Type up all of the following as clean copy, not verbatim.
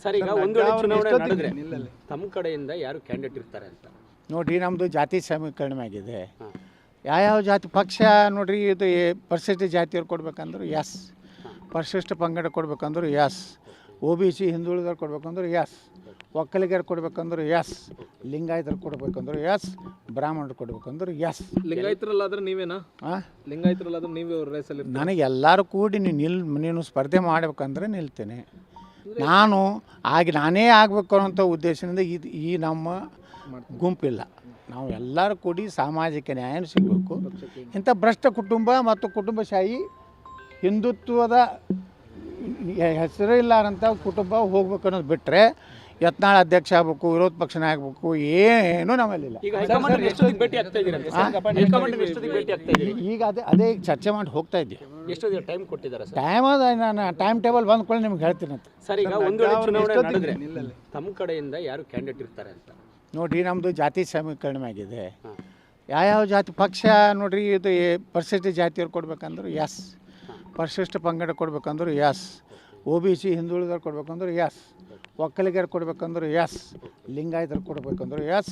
Sir ಈಗ ಒಂದು ವೇಳೆ ಚುನಾವಣೆ ನಡೆದ್ರೆ ತಮ್ಮ ಕಡೆಯಿಂದ ಯಾರು ಕ್ಯಾಂಡಿಡೇಟ್ ಇರ್ತಾರೆ ಅಂತ ನೋಡ್ರಿ, ನಮ್ಮದು ಜಾತಿ ಸಮೀಕರಣ ಆಗಿದೆ. ಯಾವ್ಯಾವ ಜಾತಿ ಪಕ್ಷ ನೋಡ್ರಿ, ಇದು ಪರಿಶಿಷ್ಟ ಜಾತಿಯವ್ರು ಕೊಡ್ಬೇಕಂದ್ರೆ ಎಸ್, ಪರಿಶಿಷ್ಟ ಪಂಗಡ ಕೊಡ್ಬೇಕಂದ್ರೆ ಎಸ್, OBC ಹಿಂದುಳಿದವ್ರು ಕೊಡ್ಬೇಕಂದ್ರೆ ಎಸ್, ಒಕ್ಕಲಿಗರು ಕೊಡ್ಬೇಕಂದ್ರೆ ಎಸ್, ಲಿಂಗಾಯತರು ಕೊಡ್ಬೇಕಂದ್ರೆ ಎಸ್, ಬ್ರಾಹ್ಮಣರು ಕೊಡ್ಬೇಕಂದ್ರೆ ಎಸ್. ಲಿಂಗಾಯತರಲ್ಲಾದ್ರೆ ನೀವೇನಾ? ಲಿಂಗಾಯತರಲ್ಲಾದ್ರೆ ನೀವೇ ರೇಸಲ್ಲಿ? ನನಗೆ ಎಲ್ಲರೂ ಕೂಡಿ ನೀನು ಸ್ಪರ್ಧೆ ಮಾಡ್ಬೇಕಂದ್ರೆ ನಿಲ್ತೇನೆ. ನಾನು ನಾನೇ ಆಗಬೇಕು ಅನ್ನೋಂಥ ಉದ್ದೇಶದಿಂದ ಈ ನಮ್ಮ ಗುಂಪಿಲ್ಲ. ನಾವು ಎಲ್ಲರೂ ಕೂಡಿ ಸಾಮಾಜಿಕ ನ್ಯಾಯ ಸಿಗಬೇಕು. ಇಂಥ ಭ್ರಷ್ಟ ಕುಟುಂಬ ಮತ್ತು ಕುಟುಂಬಶಾಹಿ ಹಿಂದುತ್ವದ ಹೆಸರು ಇಲ್ಲಾರಂಥ ಕುಟುಂಬ ಹೋಗ್ಬೇಕು ಅನ್ನೋದು ಬಿಟ್ಟರೆ ಯತ್ನಾಳ್ ಅಧ್ಯಕ್ಷ ಆಗಬೇಕು, ವಿರೋಧ ಪಕ್ಷನ ಆಗಬೇಕು, ಏನೂ ನಮ್ಮಲ್ಲಿಲ್ಲ. ಈಗ ಅದೇ ಚರ್ಚೆ ಮಾಡಿ ಹೋಗ್ತಾ ಇದ್ದೀವಿ. ಎಷ್ಟು ಟೈಮ್ ಕೊಟ್ಟಿದ್ದಾರೆ ಸರ್? ಟೈಮ್ ಅದ, ನಾನು ಟೈಮ್ ಟೇಬಲ್ ಬಂದ್ಕೊಳ್ಳಿ ನಿಮ್ಗೆ ಹೇಳ್ತೀನಿ ಅಂತ. ಸರ್ ಈಗ ಒಂದು ವೇಳೆ ಚುನಾವಣೆ ನಡೆದ್ರೆ ತಮ್ಮ ಕಡೆಯಿಂದ ಯಾರು ಕ್ಯಾಂಡಿಡೇಟ್ ಇರ್ತಾರೆ ಅಂತ ನೋಡ್ರಿ, ನಮ್ಮದು ಜಾತಿ ಸಮೀಕರಣ ಆಗಿದೆ. ಯಾವ್ಯಾವ ಜಾತಿ ಪಕ್ಷ ನೋಡ್ರಿ, ಇದು ಪರಿಶಿಷ್ಟ ಜಾತಿಯವ್ರು ಕೊಡ್ಬೇಕಂದ್ರೆ ಎಸ್, ಪರಿಶಿಷ್ಟ ಪಂಗಡ ಕೊಡ್ಬೇಕಂದ್ರೆ ಎಸ್, OBC ಹಿಂದುಳಿದವ್ರು ಕೊಡ್ಬೇಕಂದ್ರೆ ಎಸ್, ಒಕ್ಕಲಿಗರು ಕೊಡ್ಬೇಕಂದ್ರೆ ಎಸ್, ಲಿಂಗಾಯತರು ಕೊಡ್ಬೇಕಂದ್ರೆ ಎಸ್,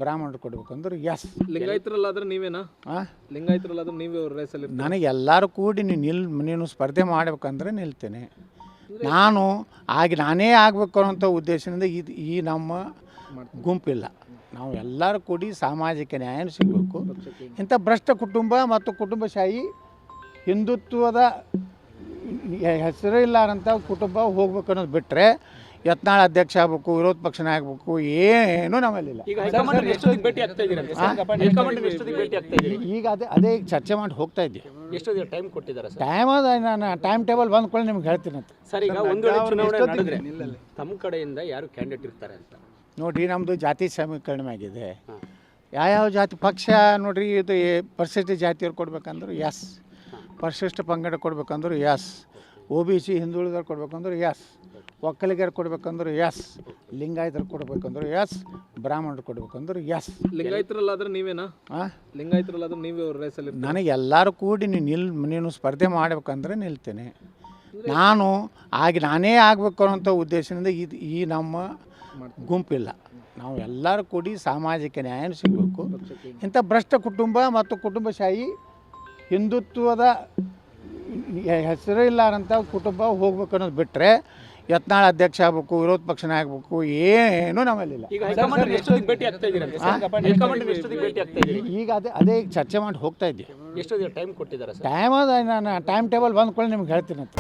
ಬ್ರಾಹ್ಮಣರು ಕೊಡ್ಬೇಕಂದ್ರೆ ಎಸ್. ಲಿಂಗಾಯತರಲ್ಲಾದ್ರೆ ನೀವೇನಾ? ಲಿಂಗಾಯತರಲ್ಲಾದ್ರೆ ನೀವೇ ರೇಸಲ್ಲಿ? ನನಗೆ ಎಲ್ಲರೂ ಕೂಡಿ ನೀನು ಸ್ಪರ್ಧೆ ಮಾಡ್ಬೇಕಂದ್ರೆ ನಿಲ್ತೇನೆ. ನಾನು ನಾನೇ ಆಗಬೇಕು ಅನ್ನೋಂಥ ಉದ್ದೇಶದಿಂದ ಈ ನಮ್ಮ ಗುಂಪಿಲ್ಲ. ನಾವು ಎಲ್ಲರೂ ಕೂಡಿ ಸಾಮಾಜಿಕ ನ್ಯಾಯ ಸಿಗಬೇಕು. ಇಂಥ ಭ್ರಷ್ಟ ಕುಟುಂಬ ಮತ್ತು ಕುಟುಂಬಶಾಹಿ ಹಿಂದುತ್ವದ ಹೆಸರು ಇಲ್ಲಾರಂಥ ಕುಟುಂಬ ಹೋಗ್ಬೇಕು ಅನ್ನೋದು ಬಿಟ್ಟರೆ ಯತ್ನಾಳ್ ಅಧ್ಯಕ್ಷ ಆಗಬೇಕು, ವಿರೋಧ ಪಕ್ಷನ ಆಗಬೇಕು, ಏನೂ ನಮ್ಮಲ್ಲಿಲ್ಲ. ಈಗ ಅದೇ ಚರ್ಚೆ ಮಾಡಿ ಹೋಗ್ತಾ ಇದ್ದೀವಿ. ಎಷ್ಟು ಟೈಮ್ ಕೊಟ್ಟಿದ್ದಾರೆ ಸರ್? ಟೈಮ್ ಅದ, ನಾನು ಟೈಮ್ ಟೇಬಲ್ ಬಂದ್ಕೊಳ್ಳಿ ನಿಮ್ಗೆ ಹೇಳ್ತೀನಿ ಅಂತ. ಸರ್ ಈಗ ಒಂದು ವೇಳೆ ಚುನಾವಣೆ ನಡೆದ್ರೆ ತಮ್ಮ ಕಡೆಯಿಂದ ಯಾರು ಕ್ಯಾಂಡಿಡೇಟ್ ಇರ್ತಾರೆ ಅಂತ ನೋಡ್ರಿ, ನಮ್ಮದು ಜಾತಿ ಸಮೀಕರಣ ಆಗಿದೆ. ಯಾವ್ಯಾವ ಜಾತಿ ಪಕ್ಷ ನೋಡ್ರಿ, ಇದು ಪರಿಶಿಷ್ಟ ಜಾತಿಯವ್ರು ಕೊಡ್ಬೇಕಂದ್ರೆ ಎಸ್, ಪರಿಶಿಷ್ಟ ಪಂಗಡ ಕೊಡ್ಬೇಕಂದ್ರೆ ಎಸ್, OBC ಹಿಂದುಳಿದವ್ರು ಕೊಡ್ಬೇಕಂದ್ರೆ ಎಸ್, ಒಕ್ಕಲಿಗರು ಕೊಡ್ಬೇಕಂದ್ರೆ ಎಸ್, ಲಿಂಗಾಯತರು ಕೊಡ್ಬೇಕಂದ್ರೆ ಎಸ್, ಬ್ರಾಹ್ಮಣರು ಕೊಡ್ಬೇಕಂದ್ರೆ ಎಸ್. ಲಿಂಗಾಯತರಲ್ಲಾದ್ರೆ ನೀವೇನಾ? ಲಿಂಗಾಯತರಲ್ಲಾದ್ರೆ ನೀವೇ ರೇಸಲ್ಲಿ? ನನಗೆ ಎಲ್ಲರೂ ಕೂಡಿ ನೀನು ಸ್ಪರ್ಧೆ ಮಾಡ್ಬೇಕಂದ್ರೆ ನಿಲ್ತೇನೆ. ನಾನು ನಾನೇ ಆಗಬೇಕು ಅನ್ನೋಂಥ ಉದ್ದೇಶದಿಂದ ಈ ನಮ್ಮ ಗುಂಪಿಲ್ಲ. ನಾವು ಎಲ್ಲರೂ ಕೂಡಿ ಸಾಮಾಜಿಕ ನ್ಯಾಯ ಸಿಗಬೇಕು. ಇಂಥ ಭ್ರಷ್ಟ ಕುಟುಂಬ ಮತ್ತು ಕುಟುಂಬಶಾಹಿ ಹಿಂದುತ್ವದ ಹೆಸರು ಇಲ್ಲಾರಂಥ ಕುಟುಂಬ ಹೋಗ್ಬೇಕು ಅನ್ನೋದು ಬಿಟ್ಟರೆ ಯತ್ನಾಳ್ ಅಧ್ಯಕ್ಷ ಆಗಬೇಕು, ವಿರೋಧ ಪಕ್ಷನ ಆಗಬೇಕು, ಏನೂ ನಮ್ಮಲ್ಲಿಲ್ಲ. ಈಗ ಅದೇ ಚರ್ಚೆ ಮಾಡಿ ಹೋಗ್ತಾ ಇದ್ದೀವಿ. ಎಷ್ಟು ಟೈಮ್ ಕೊಟ್ಟಿದ್ದಾರೆ ಸರ್? ಟೈಮ್ ಅದ, ನಾನು ಟೈಮ್ ಟೇಬಲ್ ಬಂದ್ಕೊಳ್ಳಿ ನಿಮ್ಗೆ ಹೇಳ್ತೀನಿ ಅಂತ.